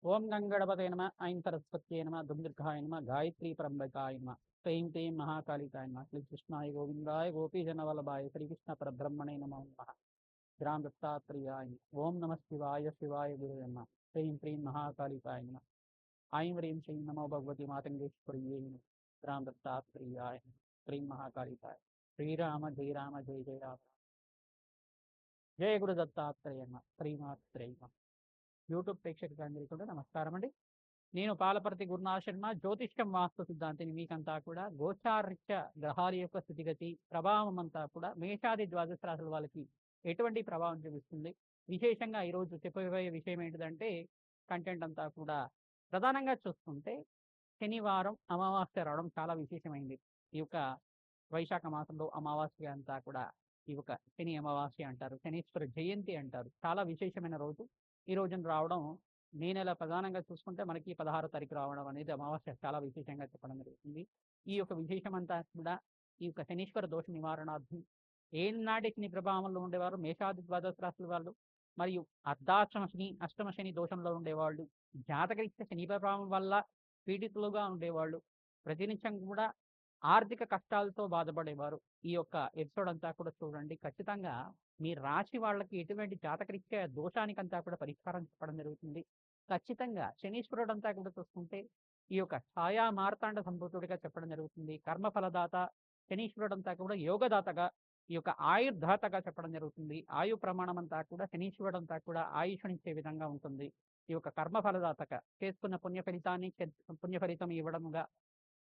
ఓం గంగణపతే నమ ఐం సరస్వత్యై నమ దుందుర్గాయ నమ గాయత్రీ పరంబకాయ నమ క్లీం క్లీం మహాకాళికాయ నమ శ్రీకృష్ణాయ గోవిందాయ గోపీజనవల్లభాయ శ్రీకృష్ణ పరబ్రహ్మణే నమో నమః గ్రామ దత్తాత్రేయాయ ఓం నమ శివాయ శివాయ గురువే నమ క్లీం క్లీం మహాకాళికాయ నమ ఐం హ్రీం శ్రీం నమో భగవతి మాతంగేశ్వర్యై నమ గ్రామ దత్తాత్రేయాయ క్లీం మహాకాళికాయ శ్రీరామ జయ రామ జయ జయ రామ జయ గురు దత్తాత్రేయ నమ శ్రీమాత్రేయ నమః. యూట్యూబ్ ప్రేక్షకులందరికీ కూడా నమస్కారం అండి. నేను పాలపర్తి గురునాథ్ శర్మ, జ్యోతిష్యం వాస్తు సిద్ధాంతిని. మీకంతా కూడా గోచారరీత్య గ్రహాల యొక్క స్థితిగతి ప్రభావం అంతా కూడా మేషాది ద్వాదశ రాశుల వాళ్ళకి ఎటువంటి ప్రభావం చూపిస్తుంది, విశేషంగా ఈరోజు చెప్పబోయే విషయం ఏంటిదంటే కంటెంట్ అంతా కూడా ప్రధానంగా చూసుకుంటే శనివారం అమావాస్య రావడం చాలా విశేషమైంది. ఈ యొక్క వైశాఖ మాసంలో అమావాస్య అంతా కూడా ఈ యొక్క శని అమావాస్య అంటారు, శనీశ్వర జయంతి అంటారు. చాలా విశేషమైన రోజు ఈ రోజున రావడం. మే నెల ప్రధానంగా చూసుకుంటే మనకి 16వ తారీఖు రావడం అనేది అమావాస్య చాలా విశేషంగా చెప్పడం జరుగుతుంది. ఈ యొక్క విశేషం అంతా కూడా ఈ యొక్క శనీశ్వర దోష నివారణార్థం ఏనాటి శని ప్రభావంలో ఉండేవారు మేషాది ద్వాదశ రాశుల వాళ్ళు, మరియు అర్ధాష్టమ శని అష్టమ శని దోషంలో ఉండేవాళ్ళు, జాతకరీత్యా శని ప్రభావం వల్ల పీడితులుగా ఉండేవాళ్ళు, ప్రతినిత్యం కూడా ఆర్థిక కష్టాలతో బాధపడేవారు ఈ యొక్క ఎపిసోడ్ అంతా కూడా చూడండి. ఖచ్చితంగా మీ రాశి వాళ్ళకి ఎటువంటి జాతకరీత్యా దోషానికంతా కూడా పరిష్కారం చెప్పడం జరుగుతుంది. ఖచ్చితంగా శనీశ్వరుడు అంతా కూడా చూసుకుంటే ఈ యొక్క ఛాయా మార్తాండ సంభూతుడిగా చెప్పడం జరుగుతుంది. కర్మ ఫలదాత శనీశ్వరుడు అంతా కూడా యోగదాతగా, ఈ యొక్క ఆయుర్దాతగా చెప్పడం జరుగుతుంది. ఆయు ప్రమాణం అంతా కూడా శనీశ్వరుడు అంతా కూడా ఆయుష్నిచ్చే విధంగా ఉంటుంది. ఈ యొక్క కర్మ ఫలదాతగా చేసుకున్న పుణ్య ఫలితాన్ని పుణ్య ఫలితం ఇవ్వడముగా,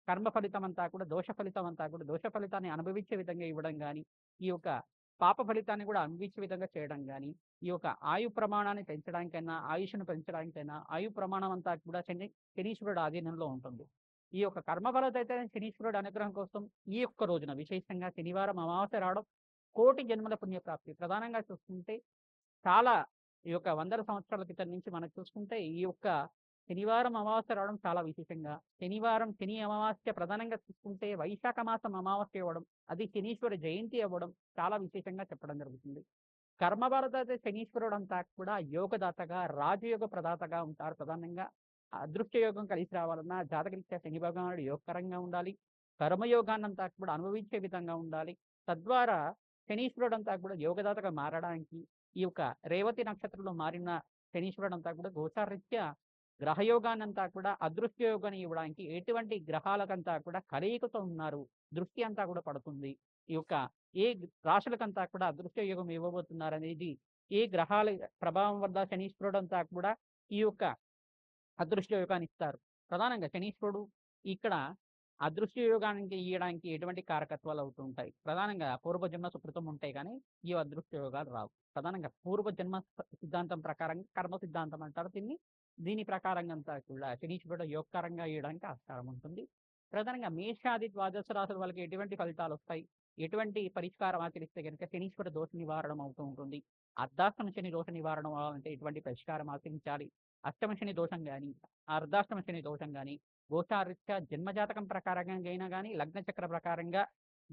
కర్మ ఫలితం అంతా కూడా దోష ఫలితం అంతా కూడా దోష ఫలితాన్ని అనుభవించే విధంగా ఇవ్వడం కానీ, ఈ యొక్క పాప ఫలితాన్ని కూడా అనుభవించే విధంగా చేయడం కానీ, ఈ యొక్క ఆయు ప్రమాణాన్ని పెంచడానికైనా ఆయుష్ను పెంచడానికైనా ఆయు ప్రమాణం అంతా కూడా శనీశ్వరుడు ఆధీనంలో ఉంటుంది. ఈ యొక్క కర్మఫలదైతే శనీశ్వరుడు అనుగ్రహం కోసం ఈ యొక్క రోజున విశేషంగా శనివారం అమావాస్య రావడం కోటి జన్మల పుణ్యప్రాప్తి. ప్రధానంగా చూసుకుంటే చాలా ఈ యొక్క వందల సంవత్సరాల క్రితం నుంచి మనం చూసుకుంటే ఈ యొక్క శనివారం అమావాస్య రావడం చాలా విశేషంగా. శనివారం శని అమావాస్య ప్రధానంగా చూసుకుంటే వైశాఖ మాసం అమావాస్య అవ్వడం, అది శనీశ్వర జయంతి అవ్వడం చాలా విశేషంగా చెప్పడం జరుగుతుంది. కర్మభారత శనీశ్వరుడు అంతా కూడా యోగదాతగా రాజయోగ ప్రదాతగా ఉంటారు. ప్రధానంగా అదృష్ట యోగం కలిసి రావాలన్నా జాతకరీత్యా శని భగవానుడు యోగకరంగా ఉండాలి, కర్మయోగాన్ని అంతా కూడా అనుభవించే విధంగా ఉండాలి. తద్వారా శనీశ్వరుడు అంతా కూడా యోగదాతగా మారడానికి ఈ యొక్క రేవతి నక్షత్రంలో మారిన శనీశ్వరుడు అంతా కూడా గోచారరీత్యా గ్రహయోగాన్ని అంతా కూడా అదృష్ట యోగాన్ని ఇవ్వడానికి ఎటువంటి గ్రహాలకంతా కూడా కలయికతో ఉన్నారు, దృష్టి అంతా కూడా పడుతుంది. ఈ యొక్క ఏ రాశులకంతా కూడా అదృష్ట యోగం ఇవ్వబోతున్నారు అనేది, ఏ గ్రహాల ప్రభావం వల్ల శనీశ్వరుడు అంతా కూడా ఈ యొక్క అదృష్ట యోగాన్ని ఇస్తారు. ప్రధానంగా శనీశ్వరుడు ఇక్కడ అదృష్ట యోగానికి ఇవ్వడానికి ఎటువంటి కారకత్వాలు అవుతూ ఉంటాయి. ప్రధానంగా పూర్వజన్మ సుకృతం ఉంటాయి కానీ ఈ అదృష్ట యోగాలు రావు. ప్రధానంగా పూర్వజన్మ సిద్ధాంతం ప్రకారంగా కర్మ సిద్ధాంతం అంటారు దీన్ని. దీని ప్రకారంగా అంతా కూడా శనీశ్వరుడు యోగకరంగా ఇవ్వడానికి ఆస్కారం ఉంటుంది. ప్రధానంగా మేషాది ద్వాదశ రాశుల వాళ్ళకి ఎటువంటి ఫలితాలు వస్తాయి, ఎటువంటి పరిష్కారం ఆచరిస్తే కనుక శనీశ్వర దోష నివారణం అవుతూ ఉంటుంది. అర్ధాష్టమ శని దోష నివారణం అంటే ఎటువంటి పరిష్కారం ఆచరించాలి, అష్టమ శని దోషం కానీ అర్ధాష్టమ శని దోషం కానీ గోచారీత్యా జన్మజాతకం ప్రకారంగా అయినా కానీ లగ్న చక్ర ప్రకారంగా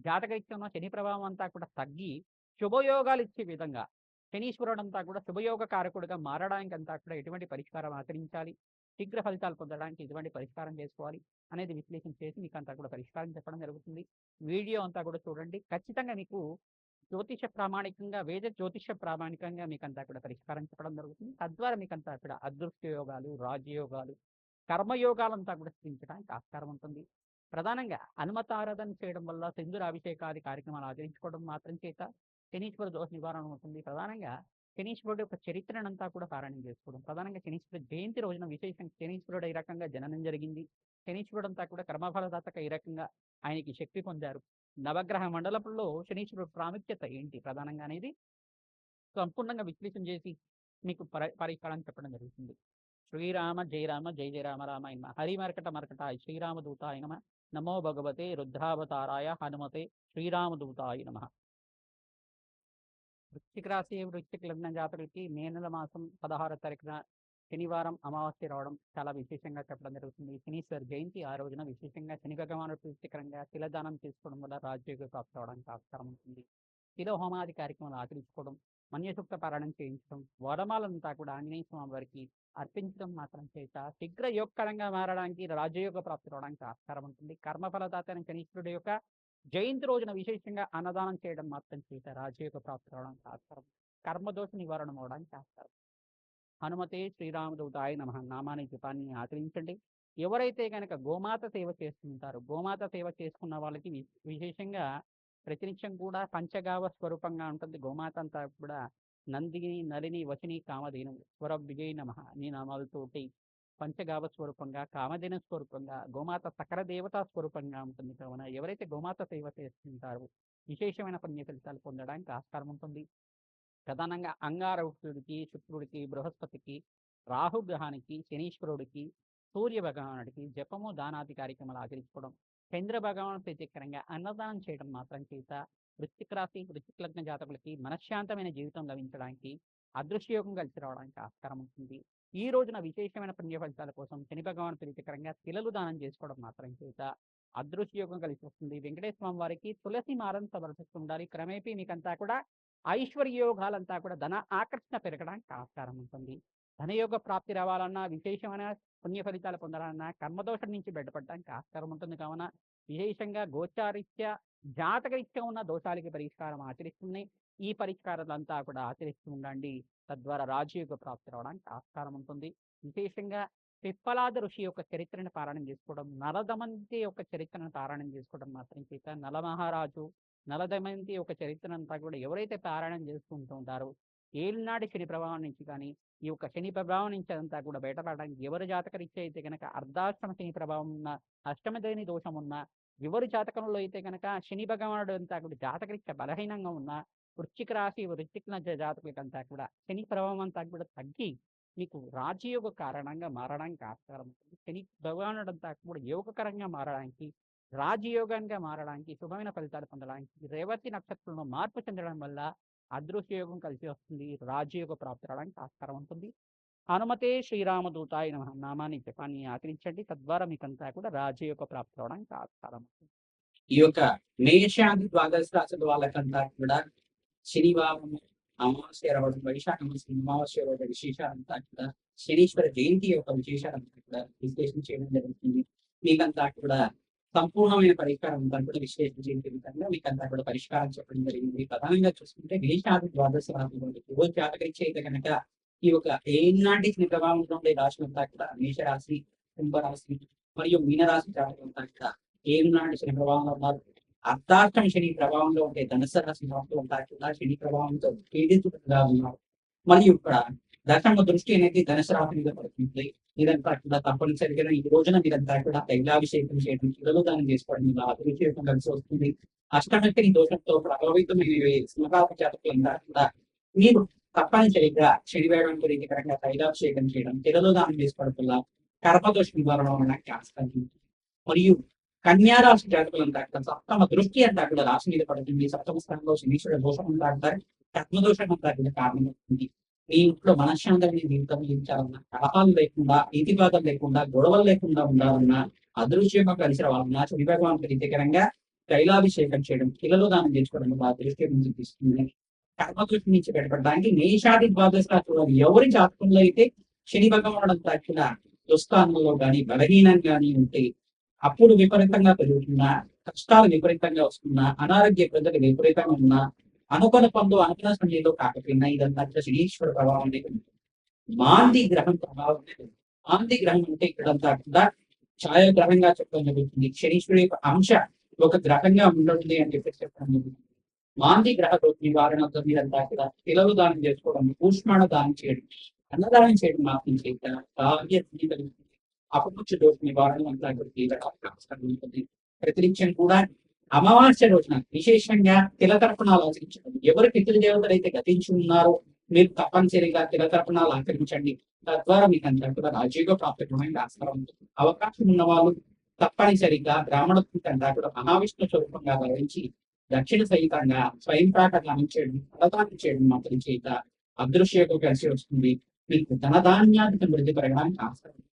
జాతకరీత్యంలో శని ప్రభావం అంతా కూడా తగ్గి శుభయోగాలు ఇచ్చే విధంగా శనీశ్వరుడు అంతా కూడా శుభయోగ కారకుడిగా మారడానికి అంతా కూడా ఎటువంటి పరిష్కారం ఆచరించాలి, శీఘ్ర ఫలితాలు పొందడానికి ఎటువంటి పరిష్కారం చేసుకోవాలి అనేది విశ్లేషణ చేసి మీకు అంతా కూడా పరిష్కారం చెప్పడం జరుగుతుంది. వీడియో అంతా కూడా చూడండి. ఖచ్చితంగా మీకు జ్యోతిష ప్రామాణికంగా వేద జ్యోతిష ప్రామాణికంగా మీకు అంతా కూడా పరిష్కారం చెప్పడం జరుగుతుంది. తద్వారా మీకు అంతా కూడా అదృష్ట యోగాలు, రాజయోగాలు, కర్మయోగాలంతా కూడా స్థిరించడానికి ఆస్కారం ఉంటుంది. ప్రధానంగా హనుమతారాధన చేయడం వల్ల సింధూర అభిషేకాది కార్యక్రమాలు ఆచరించుకోవడం మాత్రం చేత శనీశ్వర దోష నివారణ ఉంటుంది. ప్రధానంగా శనీశ్వరుడు యొక్క చరిత్రనంతా కూడా పారాయణం చేసుకోవడం. ప్రధానంగా శనీశ్వర జయంతి రోజున విశేషంగా శనీశ్వరుడు ఈ రకంగా జననం జరిగింది. శనీశ్వరుడు అంతా కూడా కర్మఫలదాతక ఈ రకంగా ఆయనకి శక్తి పొందారు. నవగ్రహ మండలంలో శనీశ్వరుడు ప్రాముఖ్యత ఏంటి ప్రధానంగా అనేది సంపూర్ణంగా విశ్లేషణ చేసి మీకు పరిష్కారం చెప్పడం జరుగుతుంది. శ్రీరామ జయ రామ జయ జయ రామ రామ నమ హరి మర్కట మర్కటాయ శ్రీరామదూతాయ నమ నమో భగవతే రుద్రావతారాయ హనుమతే శ్రీరామదూతాయ నమ. వృశ్చిక రాశి వృశ్చిక లగ్న జాతకులకి మే నెల మాసం 16వ తారీఖున శనివారం అమావాస్య రావడం చాలా విశేషంగా చెప్పడం జరుగుతుంది. శనీశ్వర జయంతి ఆ రోజున విశేషంగా శని భగవానుడు ప్రీతికరంగా శిలదానం చేసుకోవడం వల్ల రాజయోగ ప్రాప్తి అవడానికి ఆస్కారం ఉంటుంది. శిల హోమాది కార్యక్రమాలు ఆచరించుకోవడం, మన్యసూక్త పారాయణం చేయించడం, వరమాలంతా కూడా ఆంజనేయ స్వామి వారికి అర్పించడం మాత్రం చేత శీఘ్ర యోగకరంగా మారడానికి రాజయోగ ప్రాప్తి రావడానికి ఆస్కారం ఉంటుంది. కర్మఫలదాత అయిన శనీశ్వరుడు యొక్క జయంతి రోజున విశేషంగా అన్నదానం చేయడం మాత్రం చేత రాజయోగ ప్రాప్తి రావడానికి ఆస్కారం. కర్మదోష నివారణ అవడానికి ఆస్కారం. హనుమతే శ్రీరామదూతాయ నమః నామాన్ని జపాన్ని ఆచరించండి. ఎవరైతే కనుక గోమాత సేవ చేస్తుంటారో గోమాత సేవ చేసుకున్న వాళ్ళకి విశేషంగా ప్రతినిత్యం కూడా పంచగావ స్వరూపంగా ఉంటుంది. గోమాత అంతా కూడా నందిని నలిని వచిని కామధేను స్వర విజయ నమః నీ నామాలతోటి పంచగావ స్వరూపంగా కామధేను స్వరూపంగా గోమాత సకల దేవతా స్వరూపంగా ఉంటుంది. కావున ఎవరైతే గోమాత సేవ చేస్తుంటారో విశేషమైన పుణ్య ఫలితాలు పొందడానికి ఆస్కారం ఉంటుంది. ప్రధానంగా అంగారకుడికి, శుక్రుడికి, బృహస్పతికి, రాహుగ్రహానికి, శనీశ్వరుడికి, సూర్య భగవానుడికి జపము దానాది కార్యక్రమాలు ఆచరించుకోవడం, చంద్ర భగవాను ప్రత్యేకంగా అన్నదానం చేయడం మాత్రం చేత వృశ్చిక రాశి వృశ్చిక లగ్న జాతకులకి మనశ్శాంతమైన జీవితం లభించడానికి అదృశ్యయోగం కలిసి రావడానికి ఆస్కారం ఉంటుంది. ఈ రోజున విశేషమైన పుణ్య ఫలితాల కోసం శని భగవాన్ ప్రీతికరంగా తిలలు దానం చేసుకోవడం మాత్రం చేత అదృశ్యయోగం కలిసి వస్తుంది. వెంకటేశ్వర స్వామి వారికి తులసి మాలను సమర్పిస్తుండాలి. క్రమేపీ మీకంతా కూడా ఐశ్వర్యోగాలంతా కూడా ధన ఆకర్షణ పెరగడానికి ఆస్కారం ఉంటుంది. ధనయోగ ప్రాప్తి రావాలన్నా విశేషమైన పుణ్య ఫలితాలు పొందాలన్నా కర్మదోషం నుంచి బయటపడడానికి ఆస్కారం ఉంటుంది. కావున విశేషంగా గోచారీత్యా జాతకరీత్యా ఉన్న దోషాలకి పరిష్కారం ఆచరిస్తుంది. ఈ పరిష్కారాలంతా కూడా ఆచరిస్తూ ఉండండి. తద్వారా రాజయోగ ప్రాప్తి రావడానికి ఆస్కారం ఉంటుంది. విశేషంగా పిప్పలాద ఋషి యొక్క చరిత్రను పారాయణం చేసుకోవడం, నలదమంతి యొక్క చరిత్రను పారాయణం చేసుకోవడం మాత్రం చేత నలమహారాజు నలదమంతి యొక్క చరిత్ర అంతా కూడా ఎవరైతే పారాయణం చేసుకుంటూ ఉంటారో ఏళ్ళనాటి శని ప్రభావం నుంచి కానీ ఈ యొక్క శని ప్రభావం నుంచి అంతా కూడా బయటపడడానికి ఎవరి జాతకరీత్యా అయితే కనుక అర్ధాష్టమ శని ప్రభావం ఉన్న అష్టమదేని దోషం ఉన్న ఎవరి జాతకంలో అయితే కనుక శని భగవానుడు అంతా కూడా జాతకరీత్యా బలహీనంగా ఉన్న వృశ్చిక రాశి వృశ్చిక జాతకులకంతా కూడా శని ప్రభావం అంతా కూడా తగ్గి మీకు రాజయోగ కారణంగా మారడానికి ఆస్కారం ఉంటుంది. శని భగవానుడు అంతా కూడా యోగకరంగా మారడానికి రాజయోగంగా మారడానికి శుభమైన ఫలితాలు పొందడానికి రేవతి నక్షత్రంలో మార్పు చెందడం వల్ల అదృశ్యయోగం కలిసి వస్తుంది. రాజయోగ ప్రాప్తి రావడానికి ఆస్కారం ఉంటుంది. హనుమతే శ్రీరామదూతాయ నమః నామాన్ని జపాన్ని ఆచరించండి. తద్వారా మీకంతా కూడా రాజయోగ ప్రాప్తి రావడానికి ఆస్కారం ఉంటుంది. ఈ యొక్క మేషాది ద్వాదశ రాశుల వాళ్ళకంతా కూడా శనివారం అమావాస్య రావడం వైశాఖ మాసం అమావాస్య రోజు విశేషాలంతా కూడా శనీశ్వర జయంతి యొక్క విశేషాలంతా కూడా విశ్లేషణ చేయడం జరుగుతుంది. మీకంతా కూడా సంపూర్ణమైన పరిష్కారం అంతా కూడా విశ్లేషణ చేయడం విధంగా మీకంతా కూడా పరిష్కారం చెప్పడం జరిగింది. ప్రధానంగా చూసుకుంటే మేషాది ద్వాదశ రాశులు జాతకరీత్యా అయితే కనుక ఈ యొక్క ఏనాటి శని ప్రభావంలో ఉండే రాశులంతా కూడా మేషరాశి, కుంభరాశి మరియు మీనరాశి జాతకులంతా కూడా ఏనాటి శని ప్రభావంలో ఉన్నారు. అర్ధాష్టమ శని ప్రభావంలో ఉండే ధనుసు రాశి అంతా కూడా శని ప్రభావంతో పీడితులుగా ఉన్నారు. మరియు ఇక్కడ దశమ దృష్టి అనేది ధనుసు రాశి మీద పడుతుంది. మీరంతా కూడా తప్పనిసరిగా ఈ రోజున మీరంతా కూడా తైలాభిషేకం చేయడం, పిల్లలు దానం చేసుకోవడం ఇలా అభిషేకం కలిసి వస్తుంది. అష్టమశని దోషంతో ప్రభావితమైన సింహరాశి జాతకులంతా కూడా మీరు తప్పనిసరిగా శనివారం ప్రీతికరంగా తైలాభిషేకం చేయడం, పిల్లలు దానం చేసుకోవడం వల్ల కర్మదోష నివారణ అవడానికి ఆస్కారం ఉంది. మరియు కన్యారాశి జాతకులంతా కూడా సప్తమ దృష్టి అంతా కూడా రాశి మీద పడుతుంది. సప్తమ స్థానంలో శనీశ్వర దోషం అంతా అంటారు, కర్మదోషం అంతా కూడా కారణమవుతుంది. మీ ఇంట్లో మనశ్శాంతిని జీవితం జీవించాలన్నా, కలహాలు లేకుండా, నీతివాదం లేకుండా, గొడవలు లేకుండా ఉండాలన్నా, అదృశ్యంగా కలిసి రావాలన్నా శని భగవాన్ ప్రీతికరంగా తైలాభిషేకం చేయడం, పిల్లలు దానం చేసుకోవడం వల్ల అదృశ్యం నుంచి తీసుకుంది. కర్మదృష్టి నుంచి బయటపడడానికి మేషాది ద్వాదశ రాశులు ఎవరి జాతకంలో అయితే శని భగవానుడు అంతా కూడా దుస్థానంలో కానీ బలహీనంగా కానీ ఉంటే అప్పుడు విపరీతంగా పెరుగుతున్నా, కష్టాలు విపరీతంగా వస్తున్నా, అనారోగ్య ప్రజలు విపరీతంగా ఉన్నా, అనుకున్న పనులు అనుకున్న సమయంలో కాకపోయినా ఇదంతా శనీశ్వర ప్రభావం అనేది మాంది గ్రహం ప్రభావం అనేది. మాంది గ్రహం అంటే ఇక్కడంతా కూడా ఛాయాగ్రహంగా చెప్పడం జరుగుతుంది. శనీశ్వరుడి యొక్క అంశ ఒక గ్రహంగా ఉంటుంది అని చెప్పేసి చెప్పడం జరుగుతుంది. మాంది గ్రహ నివారణతో మీరంతా కూడా పిల్లలు దానం చేసుకోవడం, ఊష్మాణ దానం చేయడం, అన్నదానం చేయడం మాత్రం చేత అపముచ్చ దోష నివారణ అంతా ఉంటుంది. ప్రతినిత్యం కూడా అమావాస్య రోజున విశేషంగా తిలతర్పణాలు ఆచరించడం. ఎవరు పితృదేవతలు అయితే గతించి ఉన్నారో మీరు తప్పనిసరిగా తిలతర్పణాలు ఆచరించండి. తద్వారా మీకు అంతా కూడా రాజయోగ ప్రాప్తి ఆస్కారం ఉంటుంది. అవకాశం ఉన్న వాళ్ళు తప్పనిసరిగా బ్రాహ్మణ అంతా కూడా మహావిష్ణు స్వరూపంగా భావించి దక్షిణ సహితంగా స్వయం ప్రాకరణం చేయడం, ఫలదానం చేయడం మాత్రం చేత అదృశ్యకు కలిసి వస్తుంది. మీకు ధనధాన్యాధిక వృద్ధి పెరగడానికి ఆస్కారం ఉంటుంది.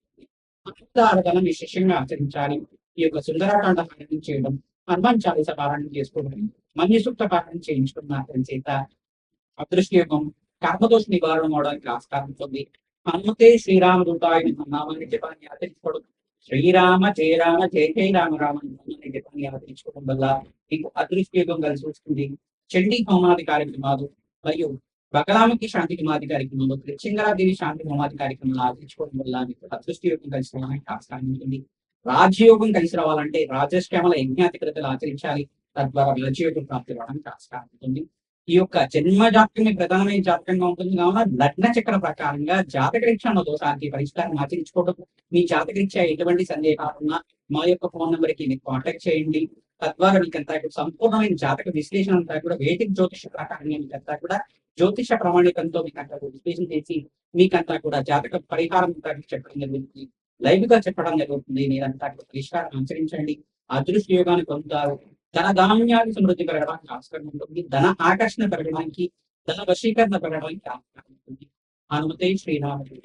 ఆరాధన విశేషంగా ఆచరించాలి. ఈ యొక్క సుందరకాండ పారాయణం చేయడం, హనుమాన్ చాలీస పారాయణం చేసుకోవడం, మన్య సూక్త పారాయణం చేయించుకున్న మాత్రం చేత అదృశ్యయోగం కర్మదోష నివారణ అవడానికి ఆస్కారం ఉంటుంది. హనుమతే శ్రీరామదూతాయ నమః నామాన్ని జపాన్ని ఆచరించుకోవడం, శ్రీరామ జయ రామ జయ జయ రామ రామ నామాన్ని జపాన్ని ఆచరించుకోవడం వల్ల మీకు అదృష్టయోగం కలిసి వస్తుంది. చండీ హోమాది కార్యక్రమాలు మరియు బగలాముఖి శాంతి హోమాది కార్యక్రమాలు, త్రిచింగరాదేవి శాంతి హోమాది కార్యక్రమాలు ఆచరించుకోవడం వల్ల మీకు అదృష్టయోగం కలిసి రావడానికి ఆస్కారం ఉంటుంది. రాజయోగం కలిసి రావాలంటే రాజశ్యామల యజ్ఞాధికృతలు ఆచరించాలి. తద్వారా రాజయోగం ప్రాప్తి రావడానికి ఆస్కారం ఉంటుంది. ఈ యొక్క జన్మ జాతకమే ప్రధానమైన జాతకంగా ఉంటుంది కావున లగ్న చక్ర ప్రకారంగా జాతకరీక్షణ దోషానికి పరిష్కారం ఆచరించుకోవడం. మీ జాతకరీత్యా ఎటువంటి సందేహాలున్నా మా యొక్క ఫోన్ నెంబర్ కి మీరు కాంటాక్ట్ చేయండి. తద్వారా మీకంతా కూడా సంపూర్ణమైన జాతక విశ్లేషణ అంతా కూడా వేదిక జ్యోతిష ప్రకారంగా మీకంతా కూడా జ్యోతిష ప్రామాణికంతో మీకంతా కూడా విశ్లేషణ చేసి మీకంతా కూడా జాతక పరిహారం అంతా చెప్పడం జరుగుతుంది. లైవ్ గా చెప్పడం జరుగుతుంది. మీరంతా కూడా పరిష్కారం ఆచరించండి. అదృష్ట యోగాన్ని పొందుతారు. ధన ధాన్యాలు సమృద్ధి పెరగడానికి ఆస్కారం ఉంటుంది. ధన ఆకర్షణ పెరగడానికి, ధన వశీకరణ పెరగడానికి ఆస్కారం ఉంటుంది. హనుమతే శ్రీరాముడు.